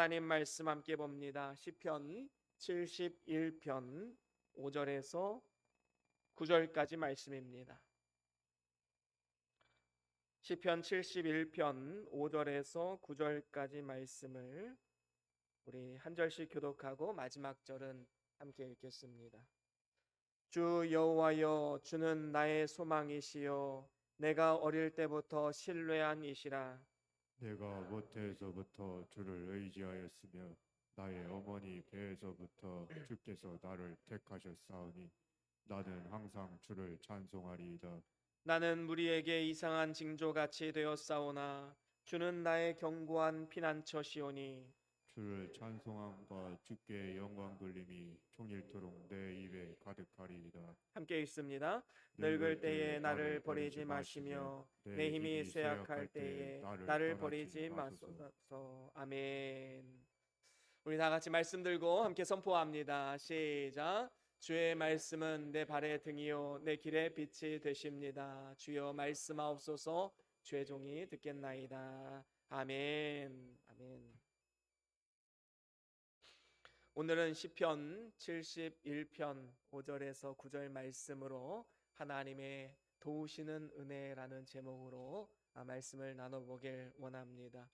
하나님 말씀 함께 봅니다. 시편 71편 5절에서 9절까지 말씀입니다. 시편 71편 5절에서 9절까지 말씀을 우리 한 절씩 교독하고 마지막 절은 함께 읽겠습니다. 주 여호와여, 주는 나의 소망이시요 내가 어릴 때부터 신뢰한 이시라. 내가 모태에서부터 주를 의지하였으며 나의 어머니 배에서부터 주께서 나를 택하셨사오니 나는 항상 주를 찬송하리이다. 나는 무리에게 이상한 징조같이 되었사오나 주는 나의 견고한 피난처시오니. 주를 찬송함과 주께 영광 돌림이 종일토록 내 입에 가득하리이다. 함께 읽습니다. 늙을 늙을 때에 때에 나를 버리지 마시며 내 힘이 쇠약할 때에 나를 버리지 마소서. 아멘. 우리 다 같이 말씀 들고 함께 선포합니다. 시작. 주의 말씀은 내 발의 등이요 내 길의 빛이 되십니다. 주여 말씀하옵소서. 주의 종이 듣겠나이다. 아멘. 아멘. 오늘은 시편 71편 5절에서 9절 말씀으로 하나님의 도우시는 은혜라는 제목으로 말씀을 나눠보길 원합니다.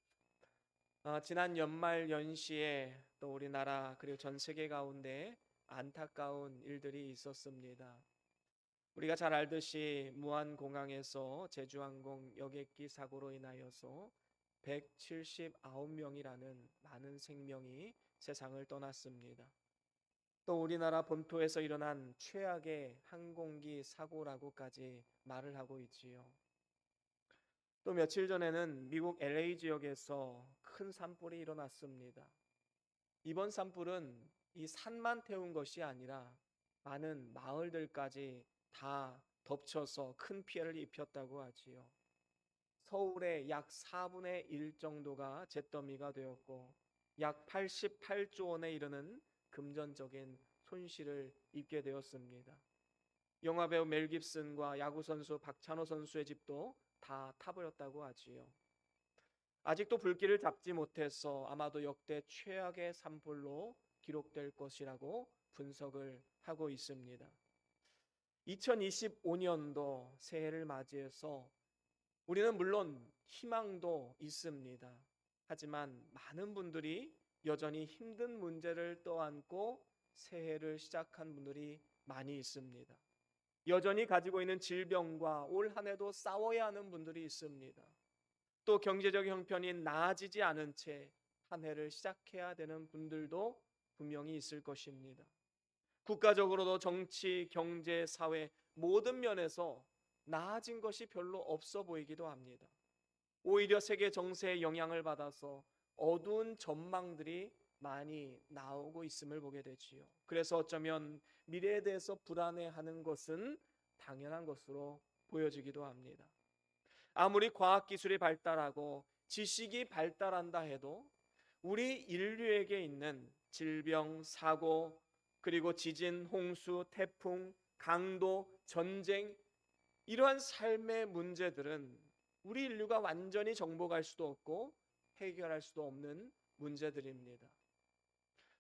지난 연말 연시에 또 우리나라 그리고 전 세계 가운데 안타까운 일들이 있었습니다. 우리가 잘 알듯이 무안공항에서 제주항공 여객기 사고로 인하여서 179명이라는 많은 생명이 세상을 떠났습니다. 또 우리나라 본토에서 일어난 최악의 항공기 사고라고까지 말을 하고 있지요. 또 며칠 전에는 미국 LA 지역에서 큰 산불이 일어났습니다. 이번 산불은 이 산만 태운 것이 아니라 많은 마을들까지 다 덮쳐서 큰 피해를 입혔다고 하지요. 서울의 약 4분의 1 정도가 잿더미가 되었고 약 88조 원에 이르는 금전적인 손실을 입게 되었습니다. 영화배우 멜 깁슨과 야구선수 박찬호 선수의 집도 다 타버렸다고 하지요. 아직도 불길을 잡지 못해서 아마도 역대 최악의 산불로 기록될 것이라고 분석을 하고 있습니다. 2025년도 새해를 맞이해서 우리는 물론 희망도 있습니다. 하지만 많은 분들이 여전히 힘든 문제를 떠안고 새해를 시작한 분들이 많이 있습니다. 여전히 가지고 있는 질병과 올 한 해도 싸워야 하는 분들이 있습니다. 또 경제적 형편이 나아지지 않은 채 한 해를 시작해야 되는 분들도 분명히 있을 것입니다. 국가적으로도 정치, 경제, 사회 모든 면에서 나아진 것이 별로 없어 보이기도 합니다. 오히려 세계 정세의 영향을 받아서 어두운 전망들이 많이 나오고 있음을 보게 되지요. 그래서 어쩌면 미래에 대해서 불안해하는 것은 당연한 것으로 보여지기도 합니다. 아무리 과학기술이 발달하고 지식이 발달한다 해도 우리 인류에게 있는 질병, 사고, 그리고 지진, 홍수, 태풍, 강도, 전쟁, 이러한 삶의 문제들은 우리 인류가 완전히 정복할 수도 없고 해결할 수도 없는 문제들입니다.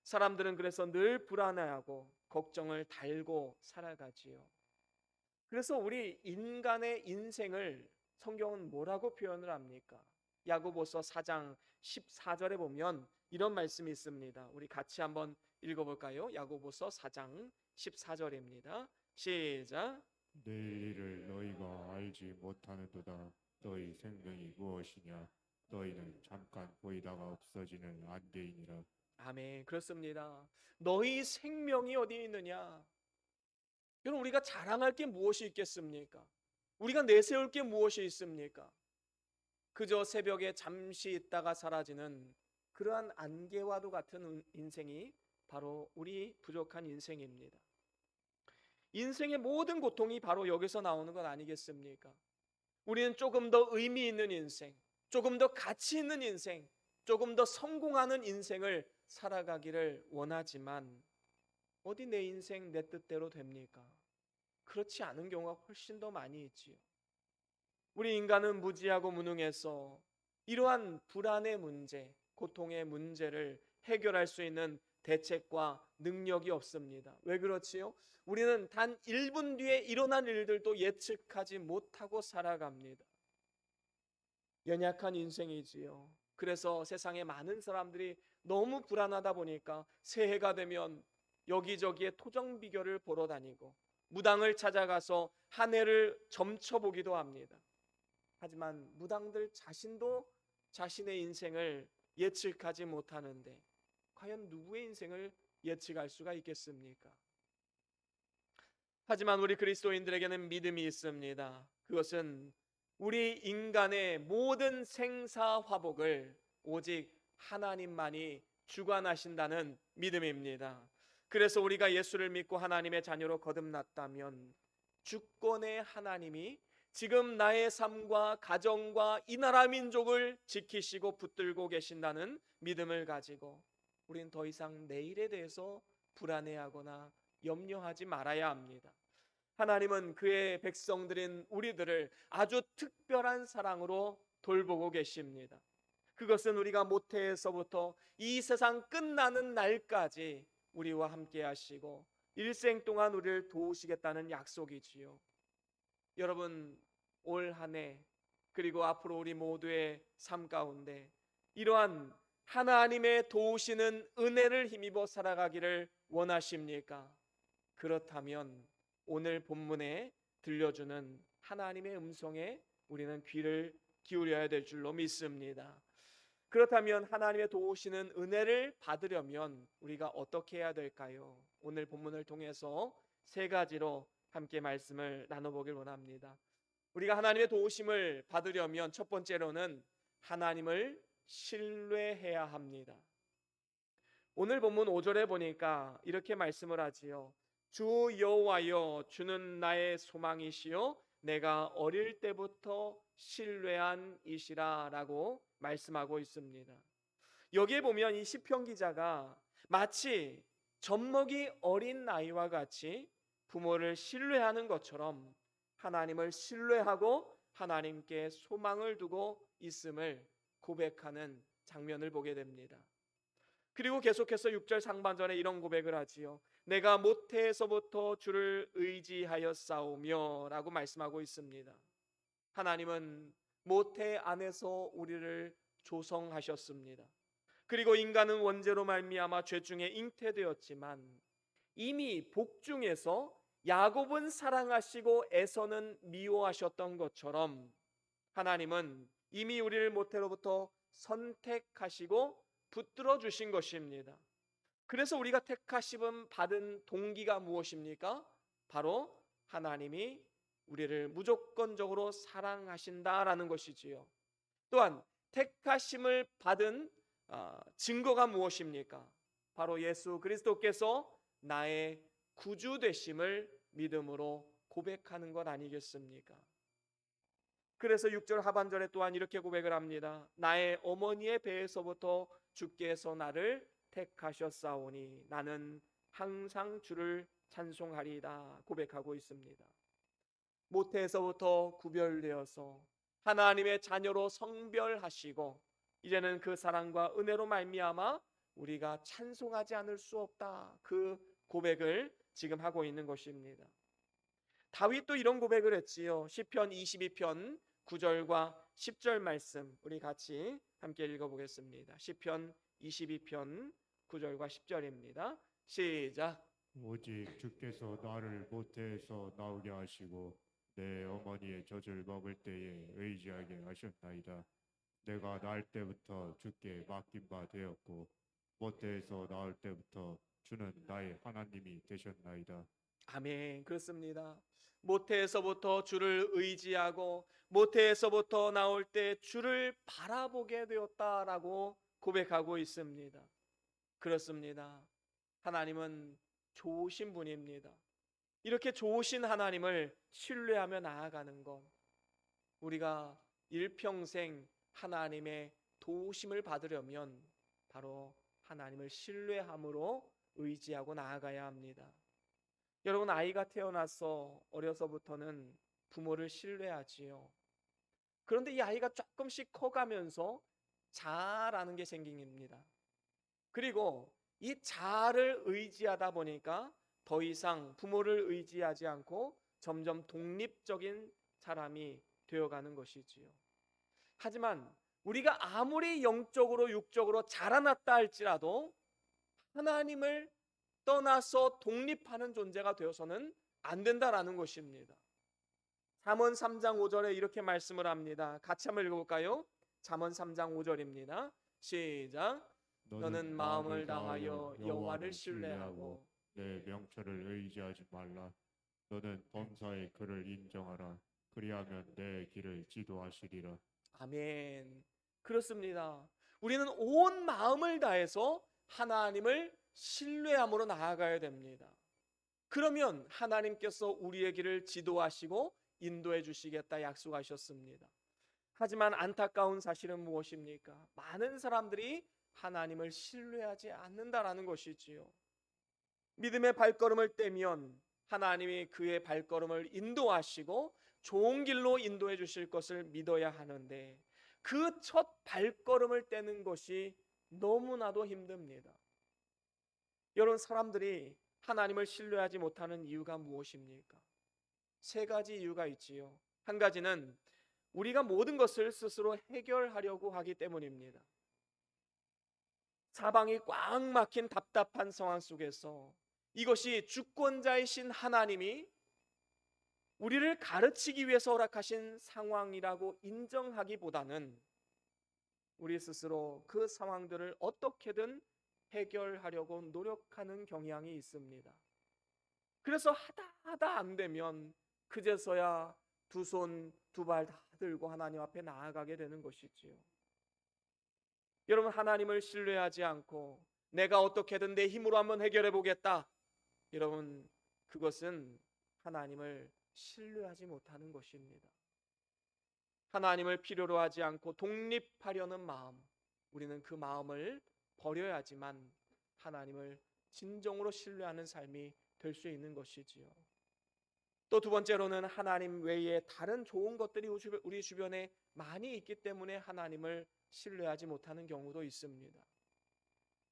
사람들은 그래서 늘 불안해하고 걱정을 달고 살아가지요. 그래서 우리 인간의 인생을 성경은 뭐라고 표현을 합니까? 야고보서 4장 14절에 보면 이런 말씀이 있습니다. 우리 같이 한번 읽어볼까요? 야고보서 4장 14절입니다. 시작. 내일 일을 너희가 알지 못하는도다. 너희 생명이 무엇이냐? 너희는 잠깐 보이다가 없어지는 안개이니라. 아멘. 그렇습니다. 너희 생명이 어디 있느냐? 여러분, 우리가 자랑할 게 무엇이 있겠습니까? 우리가 내세울 게 무엇이 있습니까? 그저 새벽에 잠시 있다가 사라지는 그러한 안개와도 같은 인생이 바로 우리 부족한 인생입니다. 인생의 모든 고통이 바로 여기서 나오는 것 아니겠습니까? 우리는 조금 더 의미 있는 인생, 조금 더 가치 있는 인생, 조금 더 성공하는 인생을 살아가기를 원하지만 어디 내 인생 내 뜻대로 됩니까? 그렇지 않은 경우가 훨씬 더 많이 있지요. 우리 인간은 무지하고 무능해서 이러한 불안의 문제, 고통의 문제를 해결할 수 있는 대책과 능력이 없습니다. 왜 그렇지요? 우리는 단 1분 뒤에 일어난 일들도 예측하지 못하고 살아갑니다. 연약한 인생이지요. 그래서 세상에 많은 사람들이 너무 불안하다 보니까 새해가 되면 여기저기에 토정 비결을 보러 다니고 무당을 찾아가서 한 해를 점쳐보기도 합니다. 하지만 무당들 자신도 자신의 인생을 예측하지 못하는데 과연 누구의 인생을 예측할 수가 있겠습니까? 하지만 우리 그리스도인들에게는 믿음이 있습니다. 그것은 우리 인간의 모든 생사화복을 오직 하나님만이 주관하신다는 믿음입니다. 그래서 우리가 예수를 믿고 하나님의 자녀로 거듭났다면 주권의 하나님이 지금 나의 삶과 가정과 이 나라 민족을 지키시고 붙들고 계신다는 믿음을 가지고 우리는 더 이상 내일에 대해서 불안해하거나 염려하지 말아야 합니다. 하나님은 그의 백성들인 우리들을 아주 특별한 사랑으로 돌보고 계십니다. 그것은 우리가 모태에서부터 이 세상 끝나는 날까지 우리와 함께 하시고 일생 동안 우리를 도우시겠다는 약속이지요. 여러분, 올 한 해 그리고 앞으로 우리 모두의 삶 가운데 이러한 하나님의 도우시는 은혜를 힘입어 살아가기를 원하십니까? 그렇다면 오늘 본문에 들려주는 하나님의 음성에 우리는 귀를 기울여야 될 줄로 믿습니다. 그렇다면 하나님의 도우시는 은혜를 받으려면 우리가 어떻게 해야 될까요? 오늘 본문을 통해서 세 가지로 함께 말씀을 나눠보길 원합니다. 우리가 하나님의 도우심을 받으려면 첫 번째로는 하나님을 신뢰해야 합니다. 오늘 본문 5절에 보니까 이렇게 말씀을 하지요. 주 여호와여, 주는 나의 소망이시요 내가 어릴 때부터 신뢰한 이시라라고 말씀하고 있습니다. 여기에 보면 이 시편 기자가 마치 젖먹이 어린 아이와 같이 부모를 신뢰하는 것처럼 하나님을 신뢰하고 하나님께 소망을 두고 있음을 고백하는 장면을 보게 됩니다. 그리고 계속해서 6절 상반절에 이런 고백을 하지요. 내가 모태에서부터 주를 의지하였사오며 라고 말씀하고 있습니다. 하나님은 모태 안에서 우리를 조성하셨습니다. 그리고 인간은 원죄로 말미암아 죄 중에 잉태되었지만 이미 복중에서 야곱은 사랑하시고 에서는 미워하셨던 것처럼 하나님은 이미 우리를 모태로부터 선택하시고 붙들어 주신 것입니다. 그래서 우리가 택하심을 받은 동기가 무엇입니까? 바로 하나님이 우리를 무조건적으로 사랑하신다라는 것이지요. 또한 택하심을 받은 증거가 무엇입니까? 바로 예수 그리스도께서 나의 구주 되심을 믿음으로 고백하는 것 아니겠습니까? 그래서 6절 하반절에 또한 이렇게 고백을 합니다. 나의 어머니의 배에서부터 주께서 나를 택하셨사오니 나는 항상 주를 찬송하리이다 고백하고 있습니다. 모태에서부터 구별되어서 하나님의 자녀로 성별하시고 이제는 그 사랑과 은혜로 말미암아 우리가 찬송하지 않을 수 없다. 그 고백을 지금 하고 있는 것입니다. 다윗도 이런 고백을 했지요. 시편 22편 9절과 10절 말씀 우리 같이 함께 읽어보겠습니다. 시편 22편 9절과 10절입니다. 시작. 오직 주께서 나를 모태에서 나오게 하시고 내 어머니의 젖을 먹을 때에 의지하게 하셨나이다. 내가 날 때부터 주께 맡긴 바 되었고 모태에서 나올 때부터 주는 나의 하나님이 되셨나이다. 아멘. 그렇습니다. 모태에서부터 주를 의지하고 모태에서부터 나올 때 주를 바라보게 되었다라고 고백하고 있습니다. 그렇습니다. 하나님은 좋으신 분입니다. 이렇게 좋으신 하나님을 신뢰하며 나아가는 것, 우리가 일평생 하나님의 도우심을 받으려면 바로 하나님을 신뢰함으로 의지하고 나아가야 합니다. 여러분, 아이가 태어나서 어려서부터는 부모를 신뢰하지요. 그런데 이 아이가 조금씩 커가면서 자아라는 게 생깁니다. 그리고 이 자아를 의지하다 보니까 더 이상 부모를 의지하지 않고 점점 독립적인 사람이 되어가는 것이지요. 하지만 우리가 아무리 영적으로 육적으로 자라났다 할지라도 하나님을 떠나서 독립하는 존재가 되어서는 안 된다라는 것입니다. 잠언 3장 5절에 이렇게 말씀을 합니다. 같이 한번 읽어볼까요? 잠언 3장 5절입니다. 시작. 너는 마음을 다하여 여호와를 신뢰하고 내 명철을 의지하지 말라. 너는 범사의 그를 인정하라. 그리하면 내 길을 지도하시리라. 아멘. 그렇습니다. 우리는 온 마음을 다해서 하나님을 신뢰함으로 나아가야 됩니다. 그러면 하나님께서 우리의 길을 지도하시고 인도해 주시겠다 약속하셨습니다. 하지만 안타까운 사실은 무엇입니까? 많은 사람들이 하나님을 신뢰하지 않는다라는 것이지요. 믿음의 발걸음을 떼면 하나님이 그의 발걸음을 인도하시고 좋은 길로 인도해 주실 것을 믿어야 하는데 그 첫 발걸음을 떼는 것이 너무나도 힘듭니다. 여러분, 사람들이 하나님을 신뢰하지 못하는 이유가 무엇입니까? 세 가지 이유가 있지요. 한 가지는 우리가 모든 것을 스스로 해결하려고 하기 때문입니다. 사방이 꽉 막힌 답답한 상황 속에서 이것이 주권자이신 하나님이 우리를 가르치기 위해서 허락하신 상황이라고 인정하기보다는 우리 스스로 그 상황들을 어떻게든 해결하려고 노력하는 경향이 있습니다. 그래서 하다 안 되면 그제서야 두 손 두 발 다 들고 하나님 앞에 나아가게 되는 것이지요. 여러분, 하나님을 신뢰하지 않고 내가 어떻게든 내 힘으로 한번 해결해 보겠다. 여러분, 그것은 하나님을 신뢰하지 못하는 것입니다. 하나님을 필요로 하지 않고 독립하려는 마음, 우리는 그 마음을 버려야지만 하나님을 진정으로 신뢰하는 삶이 될 수 있는 것이지요. 또 두 번째로는 하나님 외에 다른 좋은 것들이 우리 주변에 많이 있기 때문에 하나님을 신뢰하지 못하는 경우도 있습니다.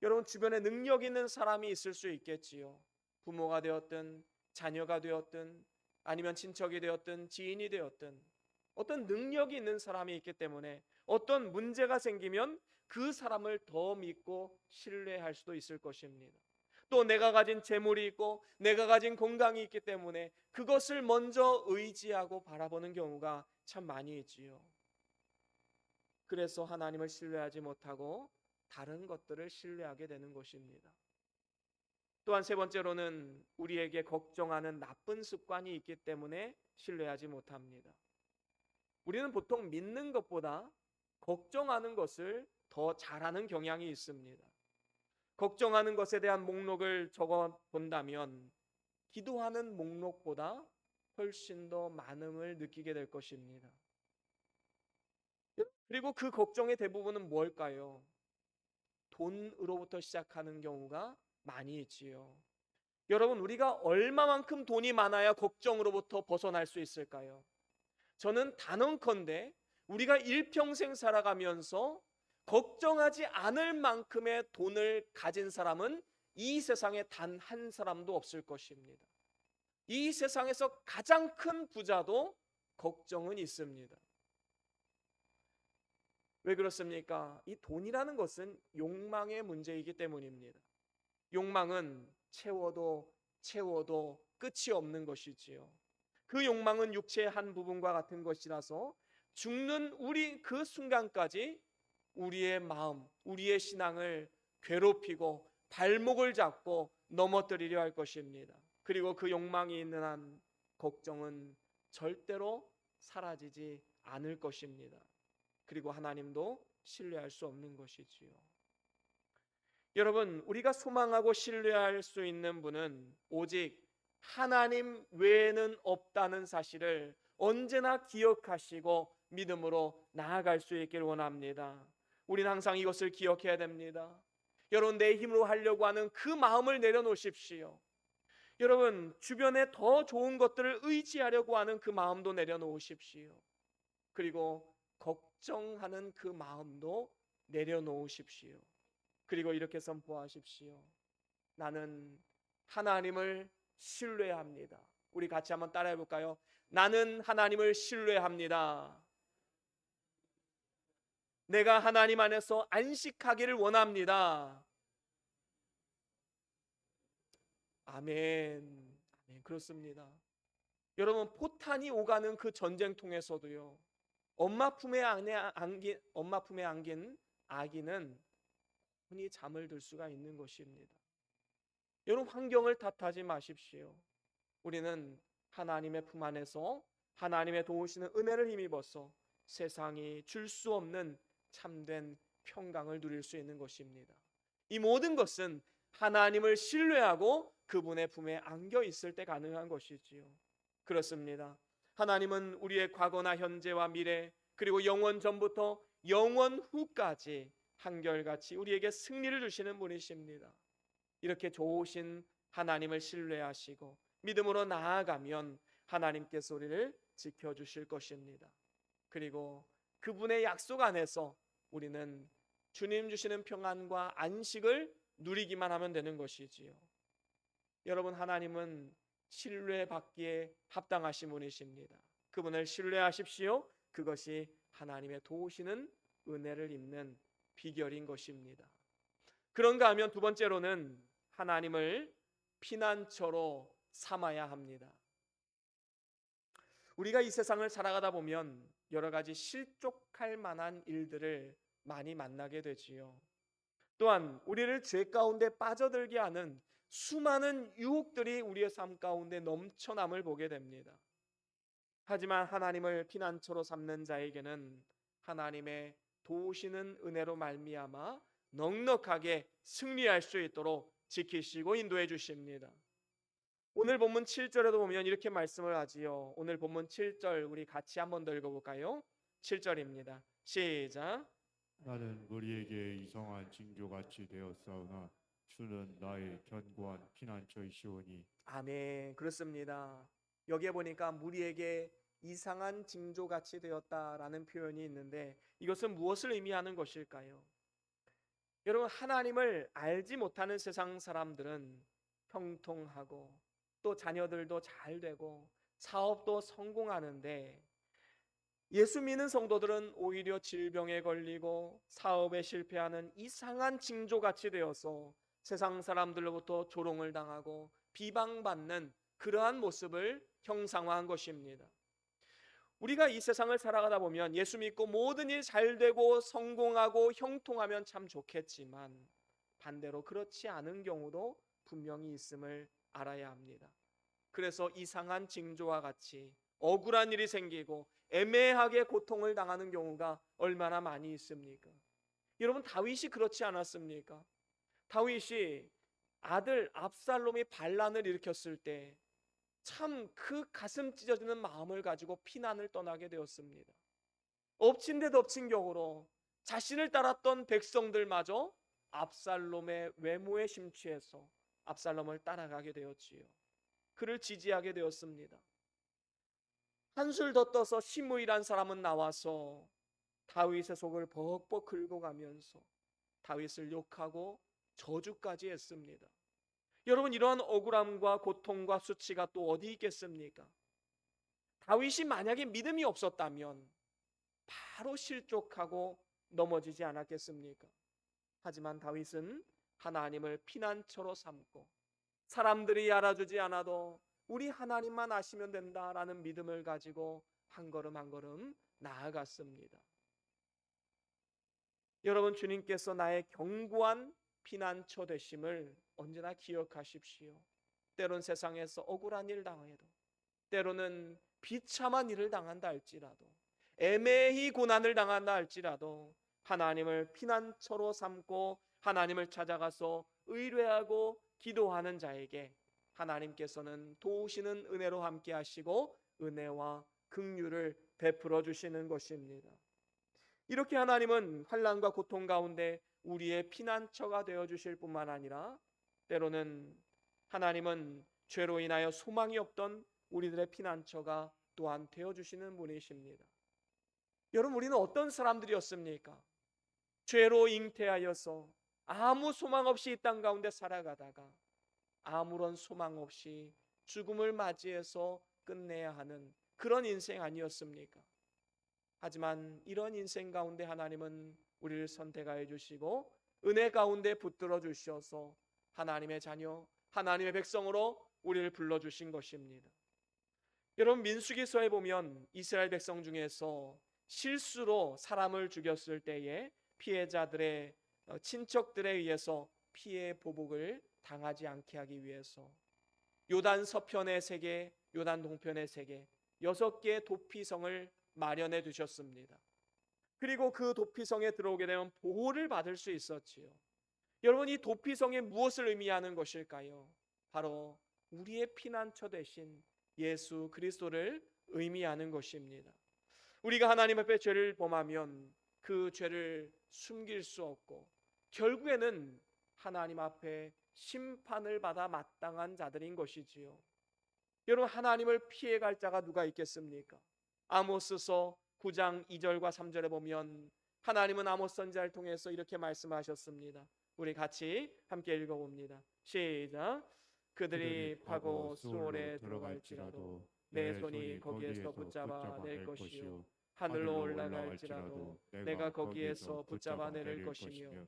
여러분, 주변에 능력 있는 사람이 있을 수 있겠지요. 부모가 되었든 자녀가 되었든 아니면 친척이 되었든 지인이 되었든 어떤 능력이 있는 사람이 있기 때문에 어떤 문제가 생기면 그 사람을 더 믿고 신뢰할 수도 있을 것입니다. 또 내가 가진 재물이 있고 내가 가진 건강이 있기 때문에 그것을 먼저 의지하고 바라보는 경우가 참 많이 있지요. 그래서 하나님을 신뢰하지 못하고 다른 것들을 신뢰하게 되는 것입니다. 또한 세 번째로는 우리에게 걱정하는 나쁜 습관이 있기 때문에 신뢰하지 못합니다. 우리는 보통 믿는 것보다 걱정하는 것을 더 잘하는 경향이 있습니다. 걱정하는 것에 대한 목록을 적어 본다면 기도하는 목록보다 훨씬 더 많음을 느끼게 될 것입니다. 그리고 그 걱정의 대부분은 뭘까요? 돈으로부터 시작하는 경우가 많이 있지요. 여러분, 우리가 얼마만큼 돈이 많아야 걱정으로부터 벗어날 수 있을까요? 저는 단언컨대 우리가 일평생 살아가면서 걱정하지 않을 만큼의 돈을 가진 사람은 이 세상에 단 한 사람도 없을 것입니다. 이 세상에서 가장 큰 부자도 걱정은 있습니다. 왜 그렇습니까? 이 돈이라는 것은 욕망의 문제이기 때문입니다. 욕망은 채워도 끝이 없는 것이지요. 그 욕망은 육체의 한 부분과 같은 것이라서 죽는 우리 그 순간까지 우리의 마음, 우리의 신앙을 괴롭히고 발목을 잡고 넘어뜨리려 할 것입니다. 그리고 그 욕망이 있는 한 걱정은 절대로 사라지지 않을 것입니다. 그리고 하나님도 신뢰할 수 없는 것이지요. 여러분, 우리가 소망하고 신뢰할 수 있는 분은 오직 하나님 외에는 없다는 사실을 언제나 기억하시고 믿음으로 나아갈 수 있길 원합니다. 우리는 항상 이것을 기억해야 됩니다. 여러분, 내 힘으로 하려고 하는 그 마음을 내려놓으십시오. 여러분, 주변에 더 좋은 것들을 의지하려고 하는 그 마음도 내려놓으십시오. 그리고 걱정하는 그 마음도 내려놓으십시오. 그리고 이렇게 선포하십시오. 나는 하나님을 신뢰합니다. 우리 같이 한번 따라해 볼까요? 나는 하나님을 신뢰합니다. 내가 하나님 안에서 안식하기를 원합니다. 아멘. 아멘. 그렇습니다. 여러분, 포탄이 오가는 그 전쟁통에서도요, 엄마 품에 안긴 아기는 흔히 잠을 들 수가 있는 것입니다. 여러분, 환경을 탓하지 마십시오. 우리는 하나님의 품 안에서 하나님의 도우시는 은혜를 힘입어서 세상이 줄 수 없는 참된 평강을 누릴 수 있는 것입니다. 이 모든 것은 하나님을 신뢰하고 그분의 품에 안겨 있을 때 가능한 것이지요. 그렇습니다. 하나님은 우리의 과거나 현재와 미래, 그리고 영원 전부터 영원 후까지 한결같이 우리에게 승리를 주시는 분이십니다. 이렇게 좋으신 하나님을 신뢰하시고 믿음으로 나아가면 하나님께서 우리를 지켜주실 것입니다. 그리고 그분의 약속 안에서 우리는 주님 주시는 평안과 안식을 누리기만 하면 되는 것이지요. 여러분, 하나님은 신뢰받기에 합당하신 분이십니다. 그분을 신뢰하십시오. 그것이 하나님의 도우시는 은혜를 입는 비결인 것입니다. 그런가 하면 두 번째로는 하나님을 피난처로 삼아야 합니다. 우리가 이 세상을 살아가다 보면 여러 가지 실족할 만한 일들을 많이 만나게 되지요. 또한 우리를 죄 가운데 빠져들게 하는 수많은 유혹들이 우리의 삶 가운데 넘쳐남을 보게 됩니다. 하지만 하나님을 피난처로 삼는 자에게는 하나님의 도우시는 은혜로 말미암아 넉넉하게 승리할 수 있도록 지키시고 인도해 주십니다. 오늘 본문 7절에도 보면 이렇게 말씀을 하지요. 오늘 본문 7절 우리 같이 한번 더 읽어볼까요? 7절입니다. 시작. 나는 무리에게 이상한 징조같이 되었사오나 주는 나의 견고한 피난처이시오니. 아멘. 그렇습니다. 여기에 보니까 무리에게 이상한 징조같이 되었다라는 표현이 있는데 이것은 무엇을 의미하는 것일까요? 여러분, 하나님을 알지 못하는 세상 사람들은 형통하고 또 자녀들도 잘 되고 사업도 성공하는데, 예수 믿는 성도들은 오히려 질병에 걸리고 사업에 실패하는 이상한 징조같이 되어서 세상 사람들로부터 조롱을 당하고 비방받는 그러한 모습을 형상화한 것입니다. 우리가 이 세상을 살아가다 보면 예수 믿고 모든 일 잘 되고 성공하고 형통하면 참 좋겠지만 반대로 그렇지 않은 경우도 분명히 있음을 알아야 합니다. 그래서 이상한 징조와 같이 억울한 일이 생기고 애매하게 고통을 당하는 경우가 얼마나 많이 있습니까? 여러분, 다윗이 그렇지 않았습니까? 다윗이 아들 압살롬이 반란을 일으켰을 때 참 그 가슴 찢어지는 마음을 가지고 피난을 떠나게 되었습니다. 엎친 데 덮친 격으로 자신을 따랐던 백성들마저 압살롬의 외모에 심취해서 압살롬을 따라가게 되었지요. 그를 지지하게 되었습니다. 한술 더 떠서 시므이란 사람은 나와서 다윗의 속을 벅벅 긁어가면서 다윗을 욕하고 저주까지 했습니다. 여러분, 이러한 억울함과 고통과 수치가 또 어디 있겠습니까? 다윗이 만약에 믿음이 없었다면 바로 실족하고 넘어지지 않았겠습니까? 하지만 다윗은 하나님을 피난처로 삼고 사람들이 알아주지 않아도 우리 하나님만 아시면 된다라는 믿음을 가지고 한 걸음 한 걸음 나아갔습니다. 여러분, 주님께서 나의 견고한 피난처 되심을 언제나 기억하십시오. 때론 세상에서 억울한 일 당해도, 때로는 비참한 일을 당한다 할지라도, 애매히 고난을 당한다 할지라도 하나님을 피난처로 삼고 하나님을 찾아가서 의뢰하고 기도하는 자에게 하나님께서는 도우시는 은혜로 함께 하시고 은혜와 긍휼을 베풀어 주시는 것입니다. 이렇게 하나님은 환난과 고통 가운데 우리의 피난처가 되어 주실 뿐만 아니라 때로는 하나님은 죄로 인하여 소망이 없던 우리들의 피난처가 또한 되어 주시는 분이십니다. 여러분, 우리는 어떤 사람들이었습니까? 죄로 잉태하여서 아무 소망 없이 이 땅 가운데 살아가다가 아무런 소망 없이 죽음을 맞이해서 끝내야 하는 그런 인생 아니었습니까? 하지만 이런 인생 가운데 하나님은 우리를 선택하여 주시고 은혜 가운데 붙들어 주셔서 하나님의 자녀, 하나님의 백성으로 우리를 불러주신 것입니다. 여러분, 민수기서에 보면 이스라엘 백성 중에서 실수로 사람을 죽였을 때에 피해자들의 친척들에 의해서 피해 보복을 당하지 않게 하기 위해서 요단 서편의 세계, 요단 동편의 세계 6개의 도피성을 마련해 두셨습니다. 그리고 그 도피성에 들어오게 되면 보호를 받을 수 있었지요. 여러분, 이 도피성이 무엇을 의미하는 것일까요? 바로 우리의 피난처 되신 예수 그리스도를 의미하는 것입니다. 우리가 하나님 앞에 죄를 범하면 그 죄를 숨길 수 없고 결국에는 하나님 앞에 심판을 받아 마땅한 자들인 것이지요. 여러분, 하나님을 피해갈 자가 누가 있겠습니까? 아모스서 9장 2절과 3절에 보면 하나님은 아모스 선지자를 통해서 이렇게 말씀하셨습니다. 우리 같이 함께 읽어봅니다. 시작. 그들이 파고 수월에 들어갈지라도 내 손이 거기에서 붙잡아 낼 것이요 하늘로 올라갈지라도 내가 거기에서 붙잡아 내릴 것이며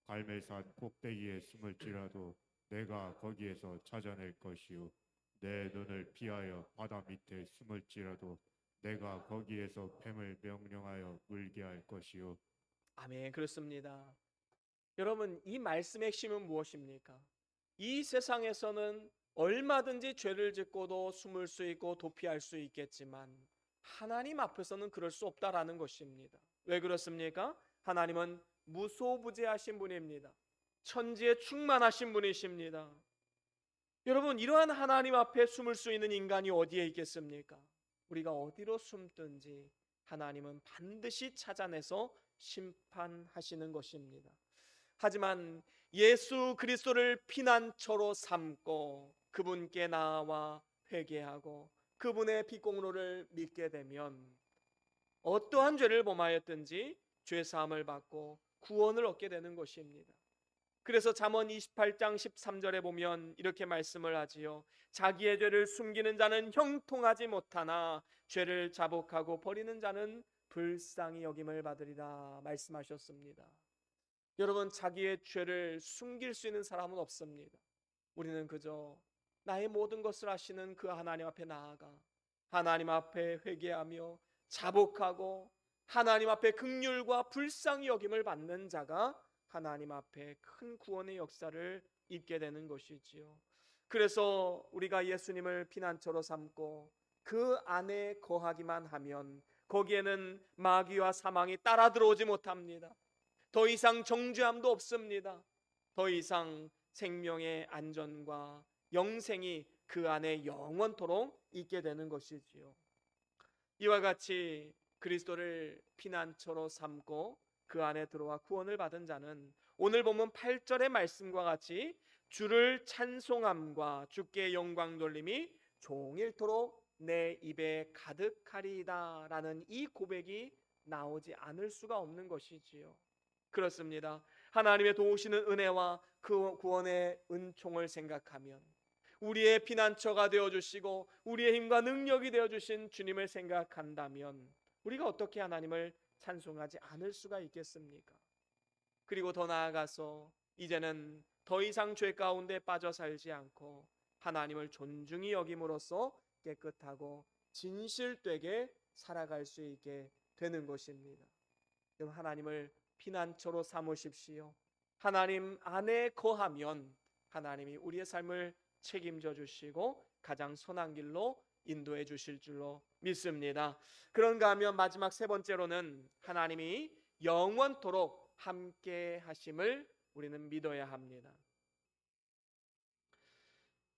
갈멜산 꼭대기에 숨을지라도 내가 거기에서 찾아낼 것이요 내 눈을 피하여 바다 밑에 숨을지라도 내가 거기에서 뱀을 명령하여 물게 할 것이요. 아멘. 그렇습니다. 여러분, 이 말씀의 핵심은 무엇입니까? 이 세상에서는 얼마든지 죄를 짓고도 숨을 수 있고 도피할 수 있겠지만 하나님 앞에서는 그럴 수 없다라는 것입니다. 왜 그렇습니까? 하나님은 무소부재하신 분입니다. 천지에 충만하신 분이십니다. 여러분, 이러한 하나님 앞에 숨을 수 있는 인간이 어디에 있겠습니까? 우리가 어디로 숨든지 하나님은 반드시 찾아내서 심판하시는 것입니다. 하지만 예수 그리스도를 피난처로 삼고 그분께 나아와 회개하고 그분의 피공로를 믿게 되면 어떠한 죄를 범하였든지 죄 사함을 받고 구원을 얻게 되는 것입니다. 그래서 잠언 28장 13절에 보면 이렇게 말씀을 하지요. 자기의 죄를 숨기는 자는 형통하지 못하나 죄를 자복하고 버리는 자는 불쌍히 여김을 받으리라 말씀하셨습니다. 여러분, 자기의 죄를 숨길 수 있는 사람은 없습니다. 우리는 그저 나의 모든 것을 아시는 그 하나님 앞에 나아가 하나님 앞에 회개하며 자복하고 하나님 앞에 긍휼과 불쌍히 여김을 받는 자가 하나님 앞에 큰 구원의 역사를 입게 되는 것이지요. 그래서 우리가 예수님을 피난처로 삼고 그 안에 거하기만 하면 거기에는 마귀와 사망이 따라 들어오지 못합니다. 더 이상 정죄함도 없습니다. 더 이상 생명의 안전과 영생이 그 안에 영원토록 있게 되는 것이지요. 이와 같이 그리스도를 피난처로 삼고 그 안에 들어와 구원을 받은 자는 오늘 본문 8절의 말씀과 같이 주를 찬송함과 주께 영광 돌림이 종일토록 내 입에 가득하리이다 라는 이 고백이 나오지 않을 수가 없는 것이지요. 그렇습니다. 하나님의 도우시는 은혜와 그 구원의 은총을 생각하면 우리의 피난처가 되어주시고 우리의 힘과 능력이 되어주신 주님을 생각한다면 우리가 어떻게 하나님을 찬송하지 않을 수가 있겠습니까? 그리고 더 나아가서 이제는 더 이상 죄 가운데 빠져 살지 않고 하나님을 존중히 여김으로써 깨끗하고 진실되게 살아갈 수 있게 되는 것입니다. 여러분, 하나님을 피난처로 삼으십시오. 하나님 안에 거하면 하나님이 우리의 삶을 책임져 주시고 가장 선한 길로 인도해 주실 줄로 믿습니다. 그런가 하면 마지막 세 번째로는 하나님이 영원토록 함께 하심을 우리는 믿어야 합니다.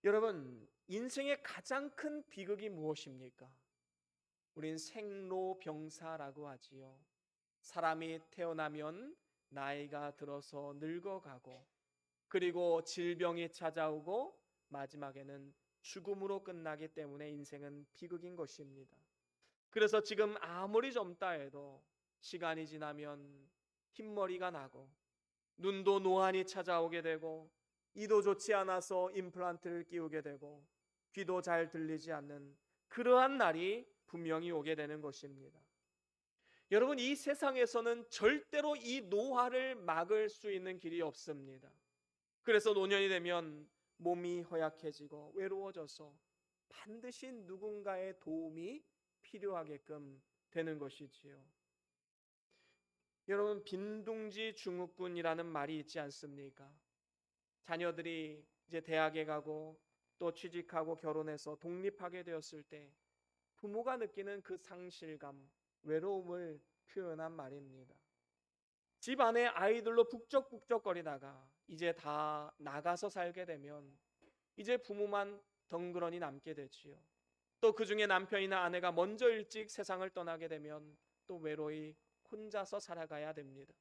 여러분, 인생의 가장 큰 비극이 무엇입니까? 우린 생로병사라고 하지요. 사람이 태어나면 나이가 들어서 늙어가고 그리고 질병이 찾아오고 마지막에는 죽음으로 끝나기 때문에 인생은 비극인 것입니다. 그래서 지금 아무리 젊다 해도 시간이 지나면 흰머리가 나고 눈도 노안이 찾아오게 되고 이도 좋지 않아서 임플란트를 끼우게 되고 귀도 잘 들리지 않는 그러한 날이 분명히 오게 되는 것입니다. 여러분, 이 세상에서는 절대로 이 노화를 막을 수 있는 길이 없습니다. 그래서 노년이 되면 몸이 허약해지고 외로워져서 반드시 누군가의 도움이 필요하게끔 되는 것이지요. 여러분, 빈둥지 증후군이라는 말이 있지 않습니까? 자녀들이 이제 대학에 가고 또 취직하고 결혼해서 독립하게 되었을 때 부모가 느끼는 그 상실감, 외로움을 표현한 말입니다. 집 안에 아이들로 북적북적거리다가 이제 다 나가서 살게 되면 이제 부모만 덩그러니 남게 되지요. 또 그중에 남편이나 아내가 먼저 일찍 세상을 떠나게 되면 또 외로이 혼자서 살아가야 됩니다.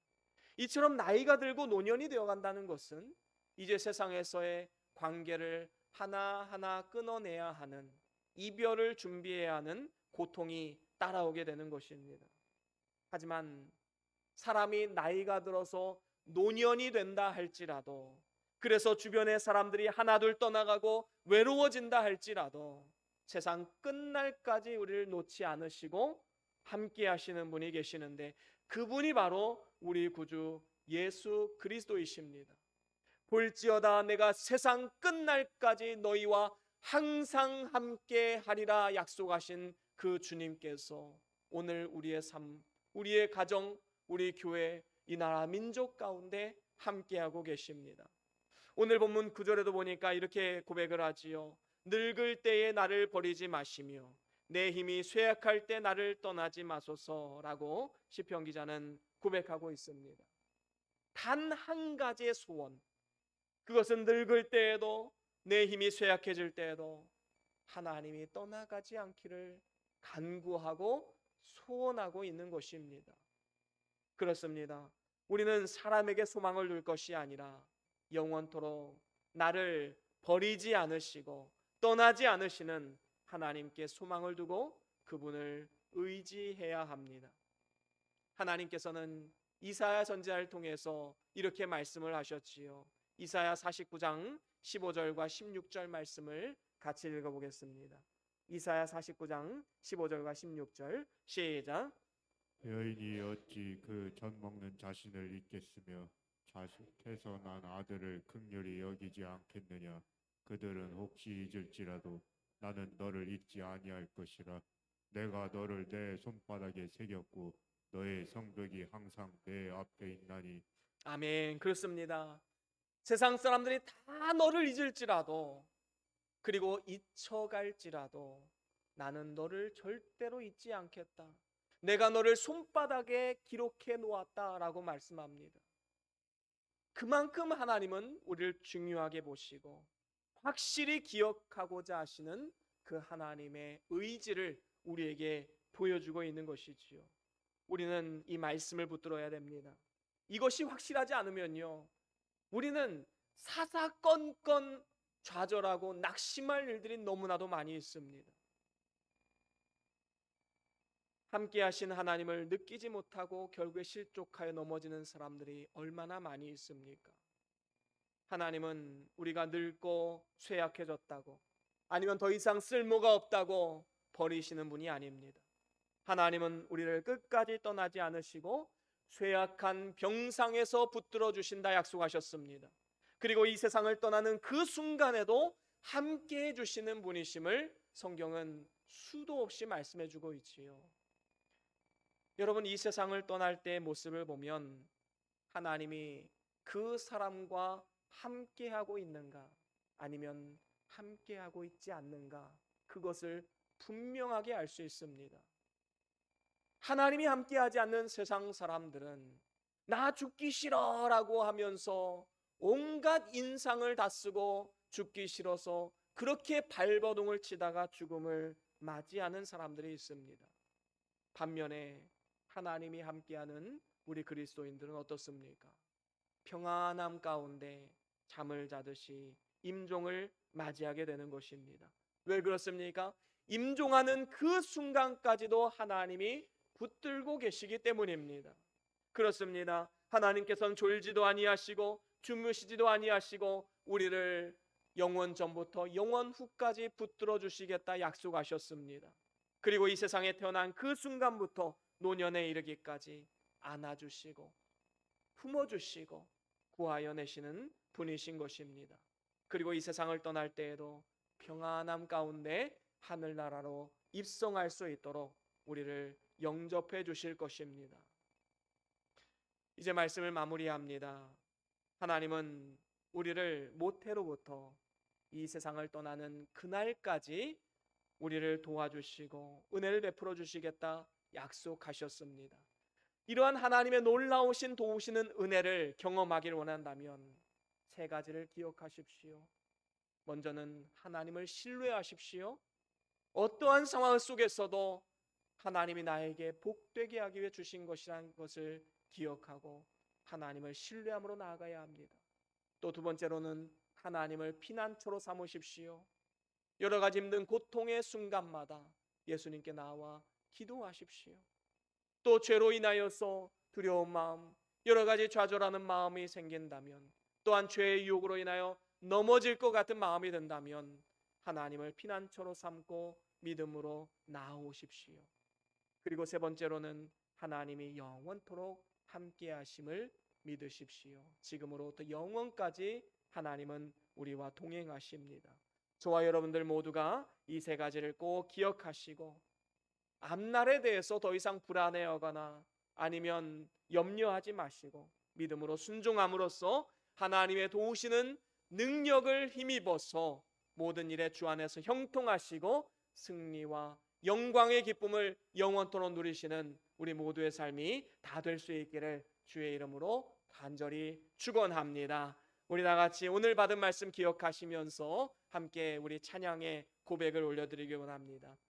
이처럼 나이가 들고 노년이 되어 간다는 것은 이제 세상에서의 관계를 하나하나 끊어내야 하는, 이별을 준비해야 하는 고통이 따라오게 되는 것입니다. 하지만 사람이 나이가 들어서 노년이 된다 할지라도, 그래서 주변의 사람들이 하나둘 떠나가고 외로워진다 할지라도 세상 끝날까지 우리를 놓지 않으시고 함께 하시는 분이 계시는데, 그분이 바로 우리 구주 예수 그리스도이십니다. 볼지어다 내가 세상 끝날까지 너희와 항상 함께 하리라 약속하신 그 주님께서 오늘 우리의 삶, 우리의 가정, 우리 교회, 이 나라 민족 가운데 함께하고 계십니다. 오늘 본문 9절에도 보니까 이렇게 고백을 하지요. 늙을 때에 나를 버리지 마시며 내 힘이 쇠약할 때 나를 떠나지 마소서라고 시편 기자는 고백하고 있습니다. 단 한 가지의 소원, 그것은 늙을 때에도 내 힘이 쇠약해질 때에도 하나님이 떠나가지 않기를 간구하고 소원하고 있는 것입니다. 그렇습니다. 우리는 사람에게 소망을 둘 것이 아니라 영원토록 나를 버리지 않으시고 떠나지 않으시는 하나님께 소망을 두고 그분을 의지해야 합니다. 하나님께서는 이사야 선지자를 통해서 이렇게 말씀을 하셨지요. 이사야 49장 15절과 16절 말씀을 같이 읽어보겠습니다. 이사야 49장 15절과 16절 시작. 여인이 어찌 그 젖 먹는 자신을 잊겠으며 자식해서 난 아들을 긍휼히 여기지 않겠느냐. 그들은 혹시 잊을지라도 나는 너를 잊지 아니할 것이라. 내가 너를 내 손바닥에 새겼고 너의 성벽이 항상 내 앞에 있나니. 아멘. 그렇습니다. 세상 사람들이 다 너를 잊을지라도, 그리고 잊혀갈지라도 나는 너를 절대로 잊지 않겠다. 내가 너를 손바닥에 기록해 놓았다라고 말씀합니다. 그만큼 하나님은 우리를 중요하게 보시고 확실히 기억하고자 하시는 그 하나님의 의지를 우리에게 보여주고 있는 것이지요. 우리는 이 말씀을 붙들어야 됩니다. 이것이 확실하지 않으면요, 우리는 사사건건 좌절하고 낙심할 일들이 너무나도 많이 있습니다. 함께 하신 하나님을 느끼지 못하고 결국에 실족하여 넘어지는 사람들이 얼마나 많이 있습니까? 하나님은 우리가 늙고 쇠약해졌다고, 아니면 더 이상 쓸모가 없다고 버리시는 분이 아닙니다. 하나님은 우리를 끝까지 떠나지 않으시고 쇠약한 병상에서 붙들어 주신다 약속하셨습니다. 그리고 이 세상을 떠나는 그 순간에도 함께 해주시는 분이심을 성경은 수도 없이 말씀해 주고 있지요. 여러분, 이 세상을 떠날 때의 모습을 보면 하나님이 그 사람과 함께하고 있는가 아니면 함께하고 있지 않는가, 그것을 분명하게 알 수 있습니다. 하나님이 함께하지 않는 세상 사람들은 나 죽기 싫어라고 하면서 온갖 인상을 다 쓰고 죽기 싫어서 그렇게 발버둥을 치다가 죽음을 맞이하는 사람들이 있습니다. 반면에 하나님이 함께하는 우리 그리스도인들은 어떻습니까? 평안함 가운데 잠을 자듯이 임종을 맞이하게 되는 것입니다. 왜 그렇습니까? 임종하는 그 순간까지도 하나님이 붙들고 계시기 때문입니다. 그렇습니다. 하나님께서는 졸지도 아니하시고 주무시지도 아니하시고 우리를 영원 전부터 영원 후까지 붙들어 주시겠다 약속하셨습니다. 그리고 이 세상에 태어난 그 순간부터 노년에 이르기까지 안아주시고 품어주시고 구하여 내시는 분이신 것입니다. 그리고 이 세상을 떠날 때에도 평안함 가운데 하늘나라로 입성할 수 있도록 우리를 영접해 주실 것입니다. 이제 말씀을 마무리합니다. 하나님은 우리를 모태로부터 이 세상을 떠나는 그날까지 우리를 도와주시고 은혜를 베풀어 주시겠다 약속하셨습니다. 이러한 하나님의 놀라우신 도우시는 은혜를 경험하길 원한다면 세 가지를 기억하십시오. 먼저는 하나님을 신뢰하십시오. 어떠한 상황 속에서도 하나님이 나에게 복되게 하기 위해 주신 것이라는 것을 기억하고 하나님을 신뢰함으로 나아가야 합니다. 또 두 번째로는 하나님을 피난처로 삼으십시오. 여러 가지 힘든 고통의 순간마다 예수님께 나와 기도하십시오. 또 죄로 인하여서 두려운 마음, 여러 가지 좌절하는 마음이 생긴다면, 또한 죄의 유혹으로 인하여 넘어질 것 같은 마음이 든다면 하나님을 피난처로 삼고 믿음으로 나아오십시오. 그리고 세 번째로는 하나님이 영원토록 함께 하심을 믿으십시오. 지금으로부터 영원까지 하나님은 우리와 동행하십니다. 저와 여러분들 모두가 이 세 가지를 꼭 기억하시고 앞날에 대해서 더 이상 불안해하거나 아니면 염려하지 마시고 믿음으로 순종함으로써 하나님의 도우시는 능력을 힘입어서 모든 일에 주 안에서 형통하시고 승리와 영광의 기쁨을 영원토록 누리시는 우리 모두의 삶이 다 될 수 있기를 주의 이름으로 간절히 축원합니다. 우리 다 같이 오늘 받은 말씀 기억하시면서 함께 우리 찬양의 고백을 올려드리기 원합니다.